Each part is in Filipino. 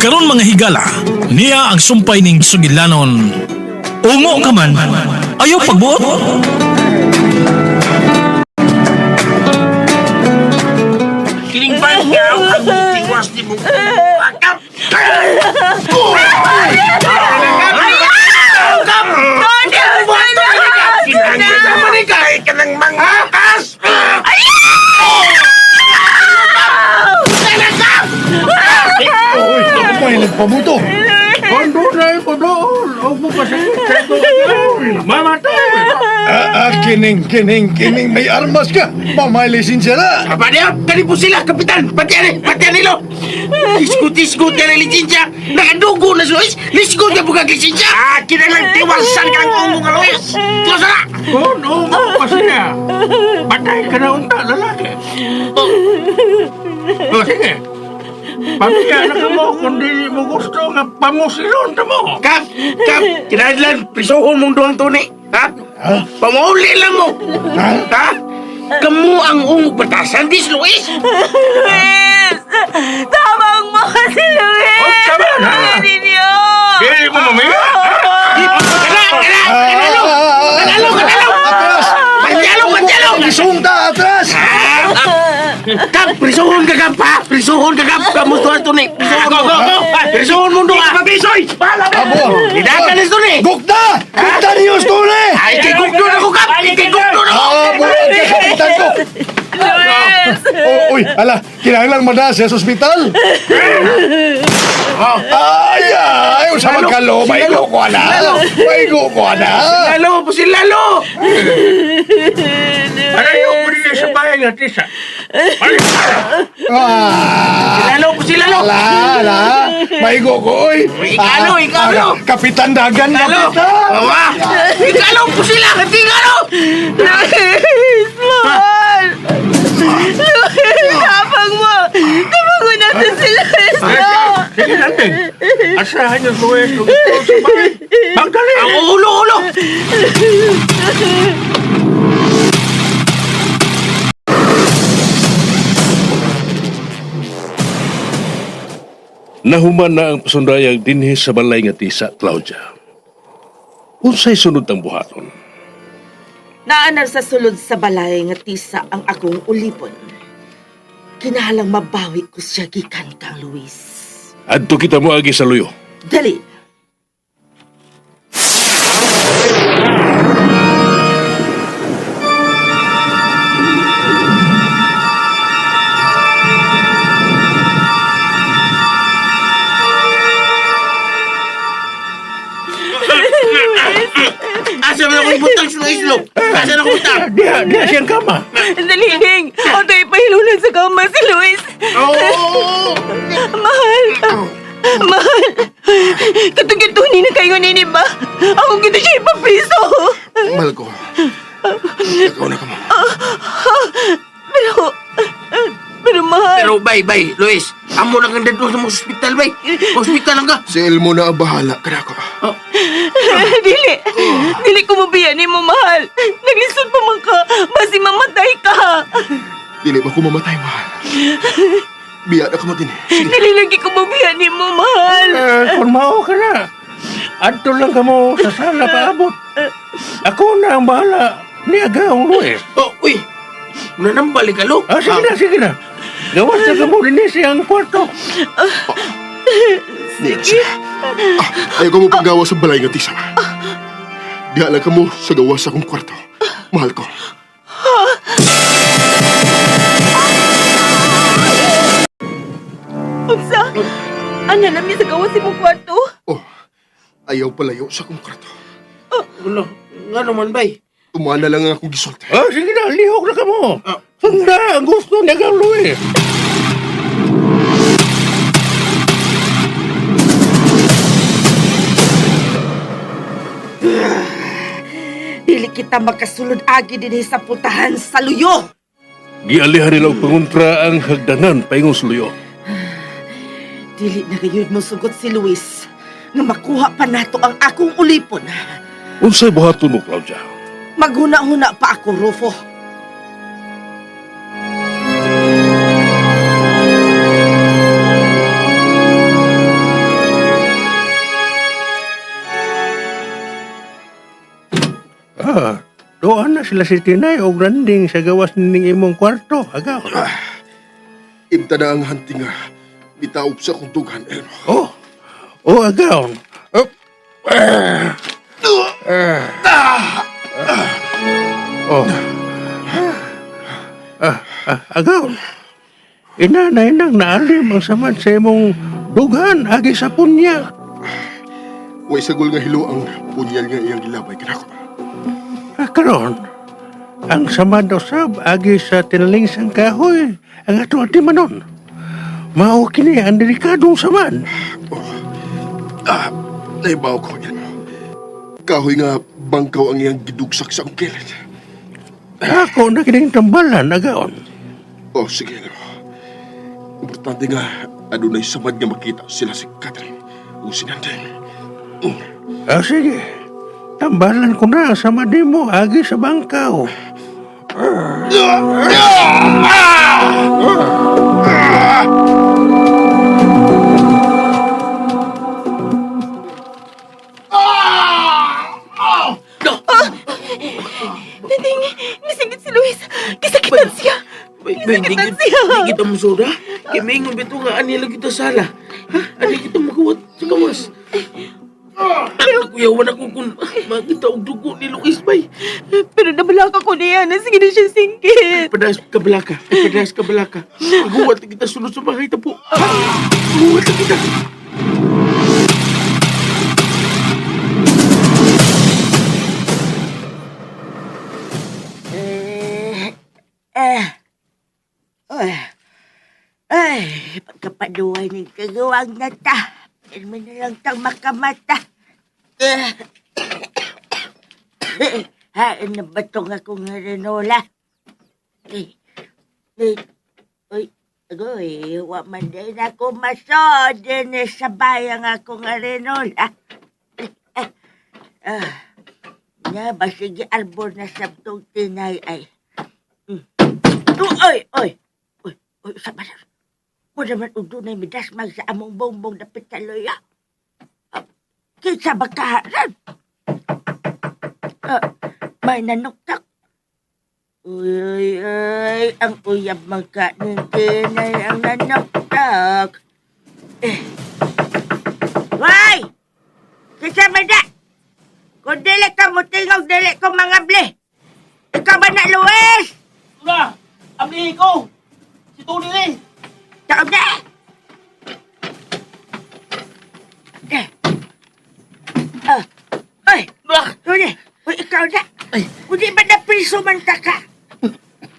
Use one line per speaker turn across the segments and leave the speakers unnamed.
Karon mga higala, niya ang sumpay ning sugilanon. Ungo ka man, ayaw pagbuot.
Kining bangyaw ang tiwas ni mong akap. Kinanggan naman ni kahit ka ng manghakas.
Uy, ako pa yung nagpabuto. Kondo na yung kondo. Huwag mo pa mamatay. Kining, may armas ka. May lisensya na.
Apa dia? Tadi po sila, Kapitan. Patian nilo. Tiskut ka na lisensya. Nakadugo na, Luis. Liskut ka bukan lisensya. Kinalang tiwasan ka ng ungo ka, Luis. Tiwasan na.
Kondo mo kasi na. Patay ka na unta, lalaki. Sige. Pamilya na ka mo kung di mo gusto nga pamusilon ka mo.
Kap, kinahanglan, prisuhon mong duwang tunay. Ha? Pamuli lang mo. Ha? Kamu ang batasan, dis, Luis.
Luis! Tawag mo kasi, Luis!
Oh, tama na.
Hindi niyo!
Hindi mo mamaya.
Kanalo!
Isunta atras.
Kap, prisuhon ka, Kap, ha? Prisuhon ka, Kap. Kamu duwang tunay. Prisuhon mo duwang. Pabisoy!
Abo.
Idakan is tunay.
Gukta! Gukta niyo stone!
Ay, kikukdo na ko, Kap. Kikukdo na ko.
Buwan ka kapitan ko.
Luis!
Uy, ala, kinahanglang madalas sa ospital. Ay, sa magkalo, may go ko na.
Lalo, pusin lalo.
Ano yung pwede sa bayan nga, Tisa?
Lalo, pusin lalo.
Ala, may go ko, uy.
Ikalo.
Kapitan Dagan,
Lalo.
kapitan.
Wawa. Ikalo, pusin lang. Ikalo.
Luis! Mahal! Luis! Tapang mo! Tapang mo na to si Luis!
Sige natin. Asahan niyo, Luis. Kung gusto sa bayan. Magdali.
Ang ulo.
Nahuman na ang pasundayang dinhi sa balay nga tisa, Claudia. Unsay sunod ang buhaton?
Naanar sa sulod sa balay nga tisa ang akong ulipon. Kinahalang mabawi ko siya gikan kang Luis.
Adto kita mo agi sa luyo.
Dali.
Asa na akong butang sa islo? Asa na akong butang?
Dia siyang kama.
Daliling! Ako ipahilunan sa kama si Luis! Mahal! Mahal! Katong-katunin na kayo nini ba? Ako kita siya ipapriso!
Mahal ko. Ikaw na ka mo.
Pero mahal!
Pero bay, Luis. Amo lang ang dadto sa mga hospital, bay. Hospital lang ka.
Si Elmo na ang bahala. Kada ko.
Dili ko mabiyan ni mo, mahal! Naglisod pa man ka! Basi mamatay ka!
Dili ba ko mamatay, mahal? Biya na ka mo din.
Dili lagi ko mabiyan ni mo, mahal!
Kung mao ka na. Adto lang ka mo sa sala paabot. Ako na ang bahala. Niaga ang Luis.
Uy. Nanambalik ka, lo.
Sige na. Gawas na ka mo din siyang kwarto.
Sige. Ayaw ka mo paggawa sa balay nga tisa. Diha lang ka mo sa gawa sa akong kwarto. Mahal ko.
Unsa? Ano namin sa gawas mong kwarto?
Oh, ayaw palayo sa akong kwarto.
Ulo. Nga naman, bay.
Tumana lang ang akong gisulti.
Sige na, lihok na ka mo. Sunda, ang gusto niya kang Luis.
Dili kita makasulod agi din sa putahan sa luyo.
Gialihan nila og pangontra ang hagdanan paingon sa luyo.
Dili na gayud mo sugot si Luis nga makuha pa nato ang akong ulipon.
Unsay buhaton mo, Claudia?
Maghuna-huna pa ako, Rufo.
Doon na sila si Tinay o Granding sa gawas ning imong kwarto, agaw.
Imta na ang hanting nga. Bitaop sa kong dugan, Elmo.
Agaw. Agaw. Inanay nang naalim ang samad sa imong dugan, agi sa punya.
Way sagol nga hilo ang punyal nga iyang gilabay kanako.
Karon, ang samad usab agi sa tinalingsang kahoy, ang ato atimanon. Mao kini ang delikadong samad.
Naibaw ko yan. Kahoy nga bangkaw ang iyang gidugsak sa akong kilid.
Ako na kining tambalan, agaon.
Sige, Elmo. Importante nga, adunay samad nga makita sila si Catherine o si Nandeng.
Sige. Tambalan ko na sa mo agi sa bangkaw.
Dating, nasingit si Luis. Kisakitan siya. Kisakitan siya.
Hindi kita musoda. Kimingon bito nga anila kita sala. Ha? Ani kita magawat sa gawas. Kuyawan ako kung makita og dugo ni Luis bay.
Pero nabalaka ko niya na sige na siya singkit.
Padahas ka balaka. Padahas ka balaka. Guwat na kita sunod sa bahay tapo. Guwat na kita.
Pagkapaduhay ng kagawang na ta. Ilmi na lang tang makamata. Hain na ba itong akong renola? Agoy, wa man din ako masod din sa bayang akong renola. Nga ba sige arbor na sabtong tinay ay. Oy, sabar. Mo naman udo na midasmag sa among bongbong na pitaloya. Kinsa ba kaharan? May nanuktak. Uy, ang uyab magkanin kinay ang nanuktak. Why? Kinsa ba da? Kung dili ka mo tingog, dili ko mga bli. Ikaw ba na, Luis?
Tuna! Amlihin ko! Si Tony rin!
Tao na! Ay! Tony! Uy, ikaw na!
Ay!
Hindi ba na priso man ta ka?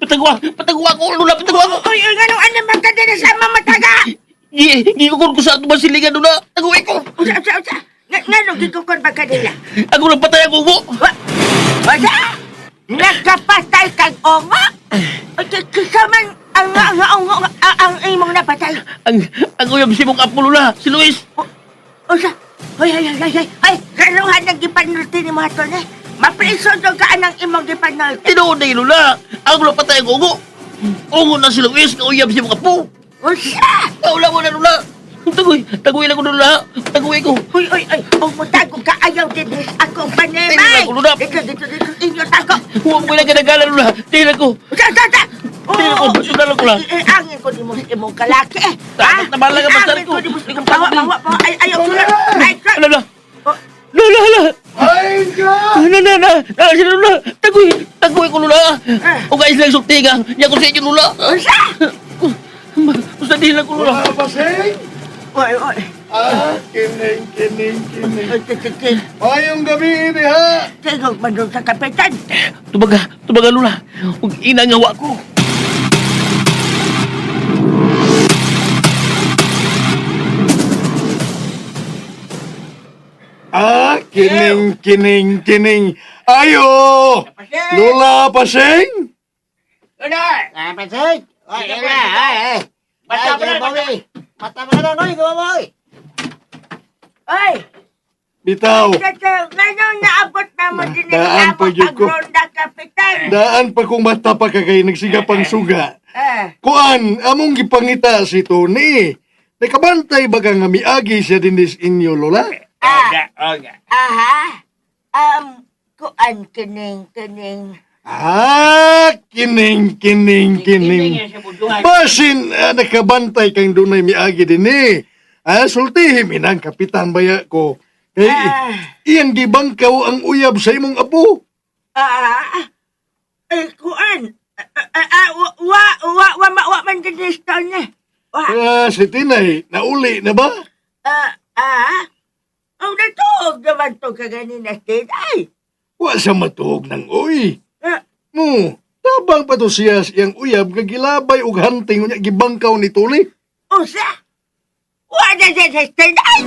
Patagwa ko! Lula, patagwa ko!
Uy, ano man ka din sa mamataga?
Gikukon ko sa atong basilingan, Lula! Taguwi ko!
Usa. Nga gikukon ba ka nila?
Ako lang patay ang ubo!
Wala! Nagkapatay kang ongo? Kasaman ang imong napatay.
Ang uyab si mong apo, Lula! Si Luis!
Usa! Hoy! Karuhan ng gipanulti ni mga to eh. Mapriso doon ka anang imong gipanulti.
Tinood na yun, Lula! Ako lang patay ang ubo! Ungo na si Luis! Kauyab si mong apo!
Usa!
Wala mo na, Lula! Taguwi lang ko, Lula! Taguwi ko!
Uy! Umutago ka ayaw din ako panimay!
Tingnan ko, Lula!
Dito, inyo tago!
Huwag mo na ganagalan, Lula! Tingnan ko!
Usa!
Tingnan ko! Sundalan ko lang!
Angin ko di mo imong kalaki eh!
Takot na bahala ka, Pastor ko.
Angin ko di mo bawa! Ayaw sulat!
Lula! Ay, ka! Sila, Lula! Taguwi ko, Lula! O guys lang sultiga! Yan ko sa inyo, Lula!
Usa!
Basta di lang ko, Lula!
Oy!
Kining.
Ay,
Mayong gabi, ha?
tingog man doon sa kapitan!
Tubaga, Lula! Huwag inangawa ko!
Kining. Ayo! Lola Paseng?
Kapatid! Oy! Mata mo na, oy! Oy!
Bitaw,
Ngayon naabot na mo din
Daan pa, Diyos ko.
ronda, kapitan!
daan pa kong mata pa kagay nagsigapang suga. Kuan, among gipangita si Tony. Nakabantay ba nga miagi siya din inyo, Lola?
Aha. kuan kining.
Kining. Basin, nakabantay kang dunay miagi din eh. Sultihim inang kapitan baya ko. Kay, iyang gibangkaw ang uyab sa imong apo.
Kuan. Wa man ginistal niya.
Si Tinay, nauli na ba?
Ang natuog naman to kaganina, Tinay.
Wa sa matuog ng uy. Tabang pa to siya siyang uyab nga gilabay ug hunting unya gibangkaw ni Tuli.
Usa? Wa na siya, Tinay.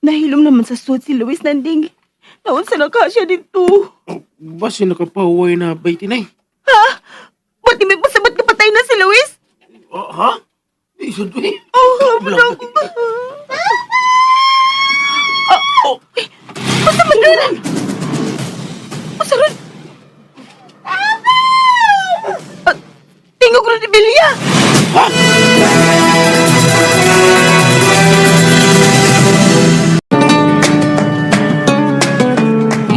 Nahilom naman sa suot si Luis Nanding. Naon sa nakasya dito.
Basi nakapahuway na bay tinay.
Ha? Ba't di may pasabat ka patay na si Luis?
Ha? Di sudwi.
Hablang ba? Basta magalan! Masaran! Tingog na ni Belia!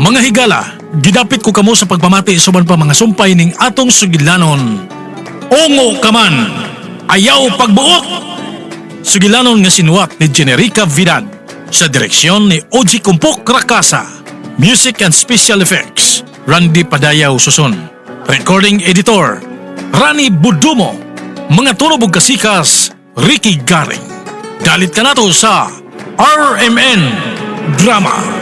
Mga higala, gidapit ko kamo sa pagpamati suban pa mga sumpay ning atong sugilanon. Ungo ka man, ayaw pagbuot! Sugilanon nga sinuwat ni Generica Vidal sa direksyon ni Oji Kumpok Rakasa. Music and Special Effects, Randy Padayaw Suson. Recording Editor, Rani Budumo. Mga tunog ug kasikas, Ricky Garing. Dalit ka nato sa RMN Drama.